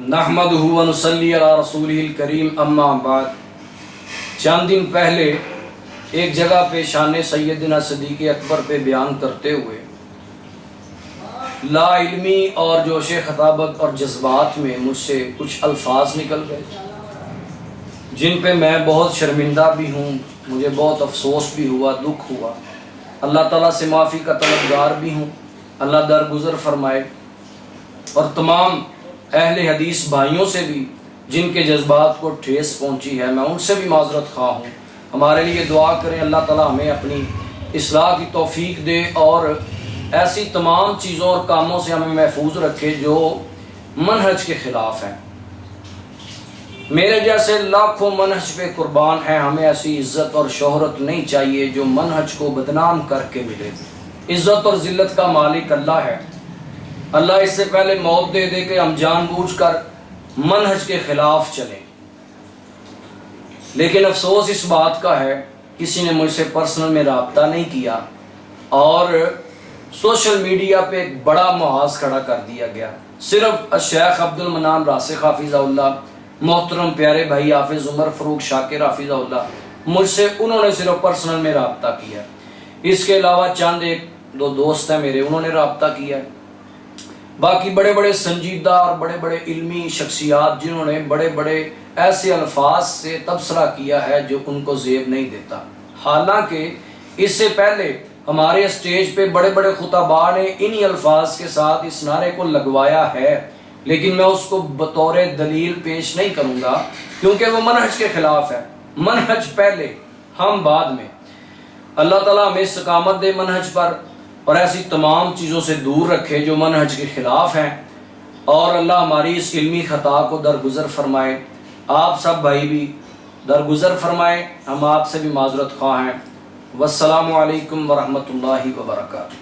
نحمدہ و نصلی علی رسولہ الکریم اما بعد۔ چند دن پہلے ایک جگہ پہ شان سیدنا صدیق اکبر پہ بیان کرتے ہوئے لا علمی اور جوش خطابت اور جذبات میں مجھ سے کچھ الفاظ نکل گئے جن پہ میں بہت شرمندہ بھی ہوں، مجھے بہت افسوس بھی ہوا، دکھ ہوا۔ اللہ تعالیٰ سے معافی کا طلبگار بھی ہوں، اللہ درگزر فرمائے۔ اور تمام اہل حدیث بھائیوں سے بھی جن کے جذبات کو ٹھیس پہنچی ہے، میں ان سے بھی معذرت خواہ ہوں۔ ہمارے لیے دعا کریں، اللہ تعالیٰ ہمیں اپنی اصلاح کی توفیق دے اور ایسی تمام چیزوں اور کاموں سے ہمیں محفوظ رکھے جو منہج کے خلاف ہیں۔ میرے جیسے لاکھوں منہج پہ قربان ہیں، ہمیں ایسی عزت اور شہرت نہیں چاہیے جو منہج کو بدنام کر کے ملے۔ عزت اور ذلت کا مالک اللہ ہے۔ اللہ اس سے پہلے موت دے دے کہ ہم جان بوجھ کر منہج کے خلاف چلیں، لیکن افسوس اس بات کا ہے کسی نے مجھ سے پرسنل میں رابطہ نہیں کیا اور سوشل میڈیا پہ ایک بڑا محاذ کھڑا کر دیا گیا۔ صرف شیخ عبد المنان راسخ حافظہ اللہ، محترم پیارے بھائی حافظ عمر فاروق شاکر حافظہ اللہ، مجھ سے انہوں نے صرف پرسنل میں رابطہ کیا۔ اس کے علاوہ چند ایک دو دوست ہیں میرے، انہوں نے رابطہ کیا ہے۔ باقی بڑے بڑے سنجیدہ اور بڑے بڑے علمی شخصیات جنہوں نے بڑے بڑے ایسے الفاظ سے تبصرہ کیا ہے جو ان کو زیب نہیں دیتا۔ حالانکہ اس سے پہلے ہمارے اسٹیج پہ بڑے بڑے خطباء نے انہی الفاظ کے ساتھ اس نعرے کو لگوایا ہے، لیکن میں اس کو بطور دلیل پیش نہیں کروں گا کیونکہ وہ منہج کے خلاف ہے۔ منہج پہلے، ہم بعد میں۔ اللہ تعالیٰ ہمیں استقامت دے منہج پر اور ایسی تمام چیزوں سے دور رکھے جو منہج کے خلاف ہیں، اور اللہ ہماری اس علمی خطا کو درگزر فرمائے۔ آپ سب بھائی بھی درگزر فرمائے، ہم آپ سے بھی معذرت خواہ ہیں۔ والسلام علیکم ورحمۃ اللہ وبرکاتہ۔